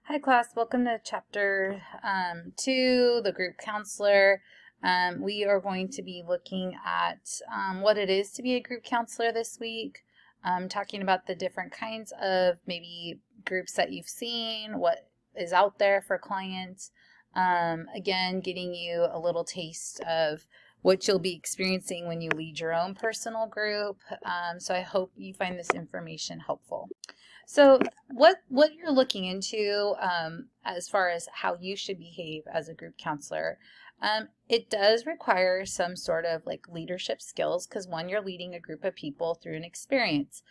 Hi class, welcome to chapter 2, the group counselor. We are going to be looking at what it is to be a group counselor this week, talking about the different kinds of maybe groups that you've seen, what is out there for clients. Again, getting you a little taste of what you'll be experiencing when you lead your own personal group. So I hope you find this information helpful. So what you're looking into as far as how you should behave as a group counselor, it does require some sort of like leadership skills because one, you're leading a group of people through an experience.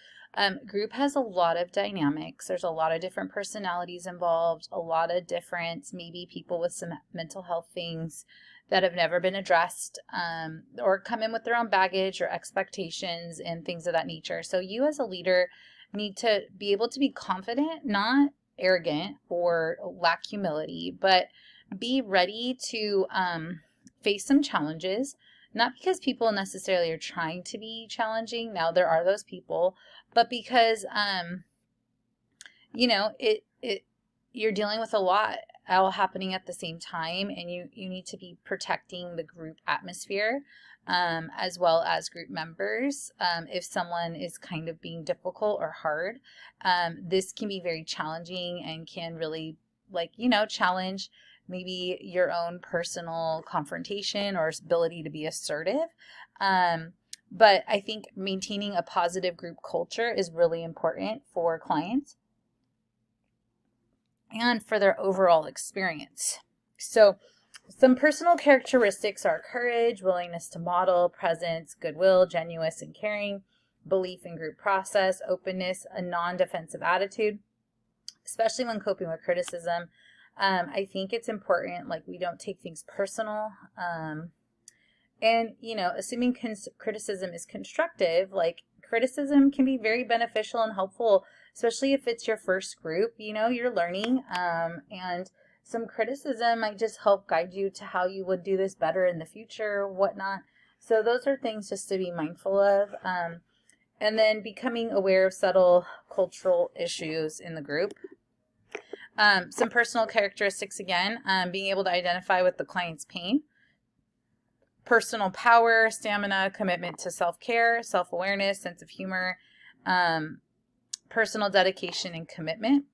Group has a lot of dynamics. There's a lot of different personalities involved, a lot of different maybe people with some mental health things that have never been addressed or come in with their own baggage or expectations and things of that nature. So you as a leader need to be able to be confident, not arrogant or lack humility, but be ready to face some challenges, not because people necessarily are trying to be challenging. Now, there are those people, but because, you're dealing with a lot all happening at the same time, and you need to be protecting the group atmosphere as well as group members. If someone is kind of being difficult or hard, this can be very challenging and can really challenge maybe your own personal confrontation or ability to be assertive. But I think maintaining a positive group culture is really important for clients and for their overall experience. So some personal characteristics are courage, willingness to model, presence, goodwill, genuineness and caring, belief in group process, openness, a non-defensive attitude, especially when coping with criticism. I think it's important, like, we don't take things personal. And, assuming criticism is constructive, like, criticism can be very beneficial and helpful, especially if it's your first group, you're learning, and some criticism might just help guide you to how you would do this better in the future, whatnot. So those are things just to be mindful of. And then becoming aware of subtle cultural issues in the group. Some personal characteristics again, being able to identify with the client's pain. Personal power, stamina, commitment to self-care, self-awareness, sense of humor, personal dedication and commitment.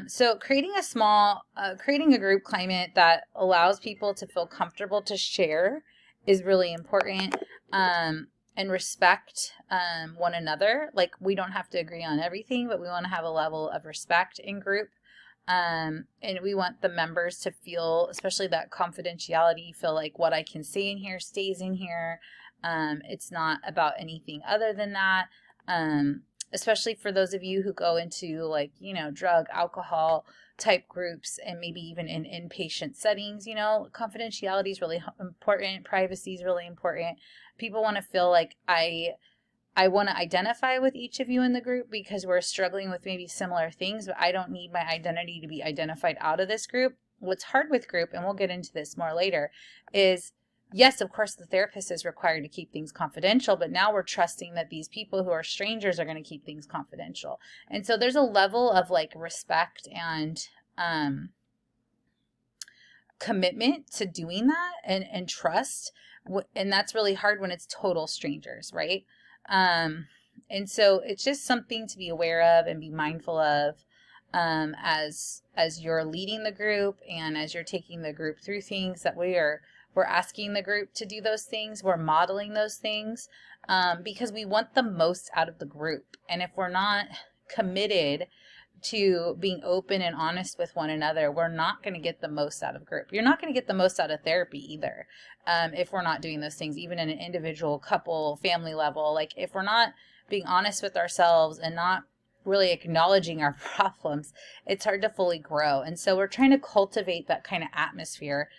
So creating a group climate that allows people to feel comfortable to share is really important, and respect one another. Like, we don't have to agree on everything, but we want to have a level of respect in group. And we want the members to feel, especially that confidentiality, feel like what I can say in here stays in here. It's not about anything other than that. Especially for those of you who go into drug, alcohol type groups and maybe even in inpatient settings, confidentiality is really important. Privacy is really important. People want to feel like I want to identify with each of you in the group because we're struggling with maybe similar things, but I don't need my identity to be identified out of this group. What's hard with group, and we'll get into this more later, is yes, of course, the therapist is required to keep things confidential, but now we're trusting that these people who are strangers are going to keep things confidential. And so there's a level of respect and commitment to doing that and trust. And that's really hard when it's total strangers, right? And so it's just something to be aware of and be mindful of as you're leading the group and as you're taking the group through things, that we're asking the group to do those things. We're modeling those things because we want the most out of the group. And if we're not committed to being open and honest with one another, we're not going to get the most out of group. You're not going to get the most out of therapy either if we're not doing those things, even in an individual, couple, family level. Like, if we're not being honest with ourselves and not really acknowledging our problems, it's hard to fully grow. And so we're trying to cultivate that kind of atmosphere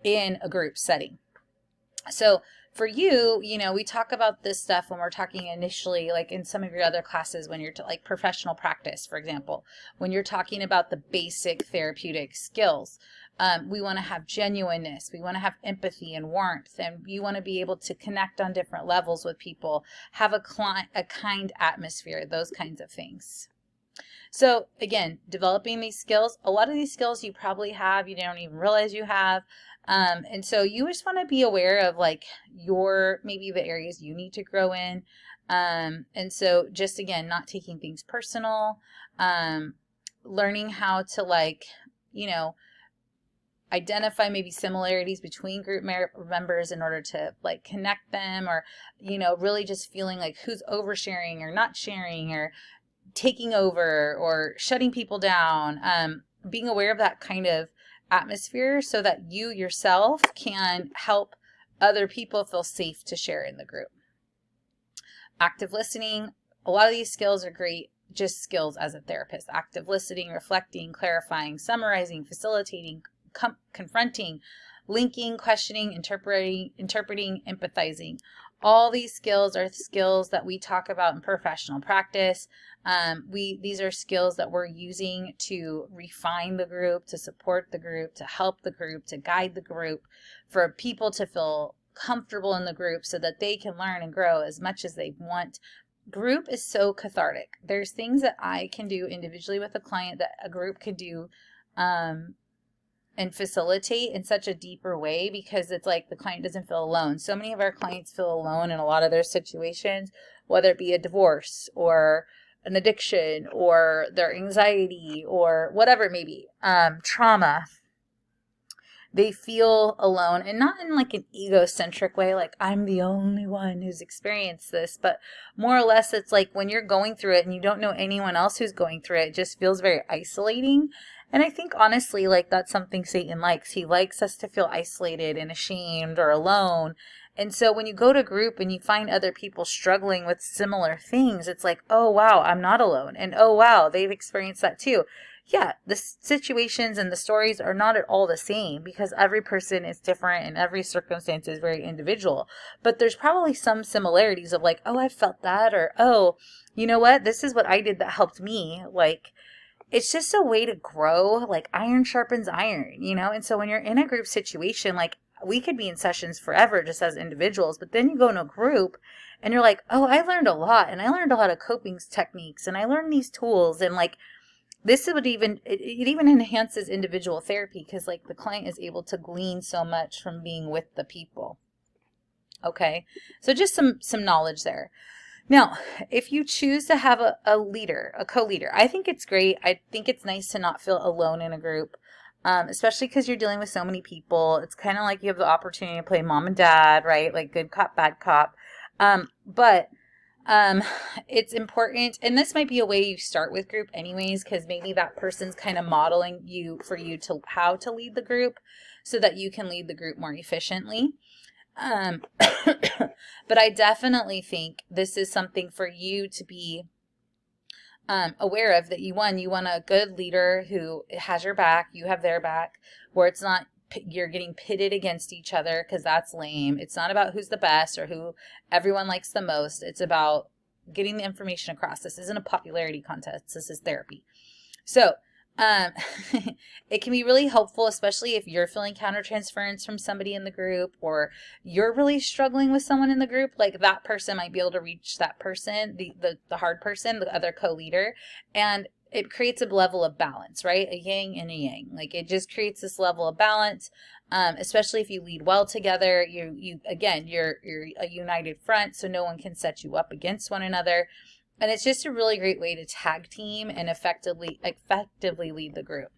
in a group setting. So for you, we talk about this stuff when we're talking initially, like in some of your other classes, when you're like professional practice, for example, when you're talking about the basic therapeutic skills. We want to have genuineness. We want to have empathy and warmth, and you want to be able to connect on different levels with people, have a kind atmosphere, those kinds of things. So again, developing these skills, a lot of these skills you probably have, you don't even realize you have. And so you just want to be aware of like maybe the areas you need to grow in. And so just again, not taking things personal, learning how to like, identify maybe similarities between group members in order to like connect them, or, really just feeling like who's oversharing or not sharing or taking over or shutting people down, being aware of that kind of atmosphere so that you yourself can help other people feel safe to share in the group. Active listening, a lot of these skills are great, just skills as a therapist. Active listening, reflecting, clarifying, summarizing, facilitating, confronting, linking, questioning, interpreting, empathizing. All these skills are skills that we talk about in professional practice. These are skills that we're using to refine the group, to support the group, to help the group, to guide the group, for people to feel comfortable in the group so that they can learn and grow as much as they want. Group is so cathartic. There's things that I can do individually with a client that a group could do and facilitate in such a deeper way, because it's like the client doesn't feel alone. So many of our clients feel alone in a lot of their situations, whether it be a divorce or an addiction or their anxiety or whatever it may be, trauma. They feel alone, and not in like an egocentric way, like I'm the only one who's experienced this, but more or less it's like when you're going through it and you don't know anyone else who's going through it, it just feels very isolating. And I think honestly, like that's something Satan likes. He likes us to feel isolated and ashamed or alone. And so when you go to group and you find other people struggling with similar things, it's like, oh wow, I'm not alone. And oh wow, they've experienced that too. Yeah, the situations and the stories are not at all the same, because every person is different and every circumstance is very individual. But there's probably some similarities of like, oh, I felt that, or oh, you know what? This is what I did that helped me. Like, it's just a way to grow, like iron sharpens iron, And so when you're in a group situation, like we could be in sessions forever just as individuals, but then you go in a group and you're like, oh, I learned a lot, and I learned a lot of coping techniques, and I learned these tools, and like, this would even, it even enhances individual therapy, because like the client is able to glean so much from being with the people. Okay, so just some knowledge there. Now, if you choose to have a leader, a co-leader, I think it's great. I think it's nice to not feel alone in a group, especially because you're dealing with so many people. It's kind of like you have the opportunity to play mom and dad, right? Like good cop, bad cop. But it's important, and this might be a way you start with group anyways, because maybe that person's kind of modeling for you to how to lead the group so that you can lead the group more efficiently. But I definitely think this is something for you to be aware of, that you want a good leader who has your back, you have their back, where it's not you're getting pitted against each other, because that's lame. It's not about who's the best or who everyone likes the most. It's about getting the information across. This isn't a popularity contest. This is therapy. So it can be really helpful, especially if you're feeling countertransference from somebody in the group, or you're really struggling with someone in the group. Like that person might be able to reach that person, the hard person, the other co-leader, and it creates a level of balance, right? A yin and a yang. Like it just creates this level of balance, especially if you lead well together. You're a united front, so no one can set you up against one another. And it's just a really great way to tag team and effectively lead the group.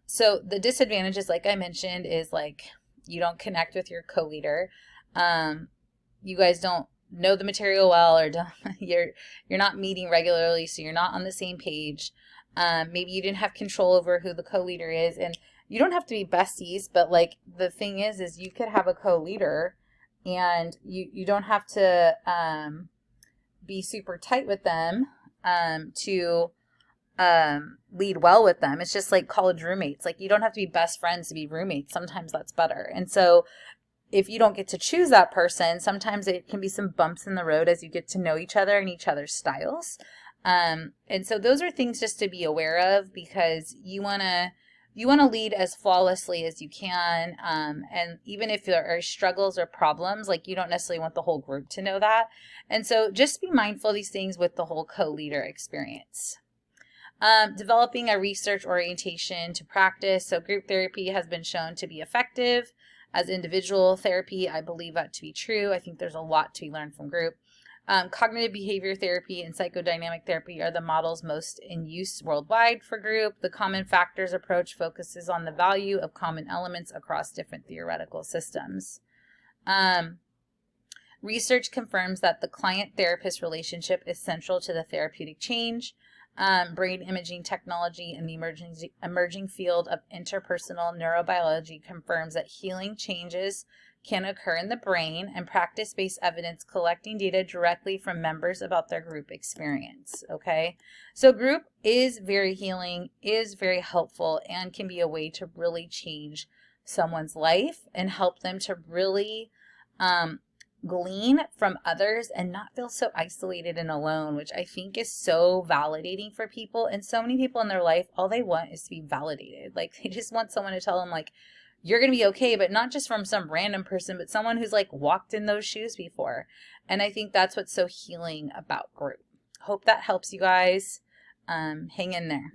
So the disadvantages, like I mentioned, is like you don't connect with your co-leader. You guys don't know the material well, or you're not meeting regularly, so you're not on the same page. Maybe you didn't have control over who the co-leader is, and you don't have to be besties, but like the thing is you could have a co-leader and you don't have to be super tight with them to lead well with them. It's just like college roommates. Like you don't have to be best friends to be roommates. Sometimes that's better. And so if you don't get to choose that person, sometimes it can be some bumps in the road as you get to know each other and each other's styles. And so those are things just to be aware of, because you want to you want to lead as flawlessly as you can. And even if there are struggles or problems, like, you don't necessarily want the whole group to know that. And so just be mindful of these things with the whole co-leader experience. Developing a research orientation to practice. So group therapy has been shown to be effective as individual therapy. I believe that to be true. I think there's a lot to be learned from group. Cognitive behavior therapy and psychodynamic therapy are the models most in use worldwide for group. The common factors approach focuses on the value of common elements across different theoretical systems. Research confirms that the client-therapist relationship is central to the therapeutic change. Brain imaging technology in the emerging field of interpersonal neurobiology confirms that healing changes can occur in the brain, and practice-based evidence collecting data directly from members about their group experience. Okay, so group is very healing, is very helpful, and can be a way to really change someone's life and help them to really glean from others and not feel so isolated and alone, which I think is so validating for people. And so many people in their life, all they want is to be validated. Like, they just want someone to tell them, like, you're going to be okay, but not just from some random person, but someone who's like walked in those shoes before. And I think that's what's so healing about group. Hope that helps you guys. Hang in there.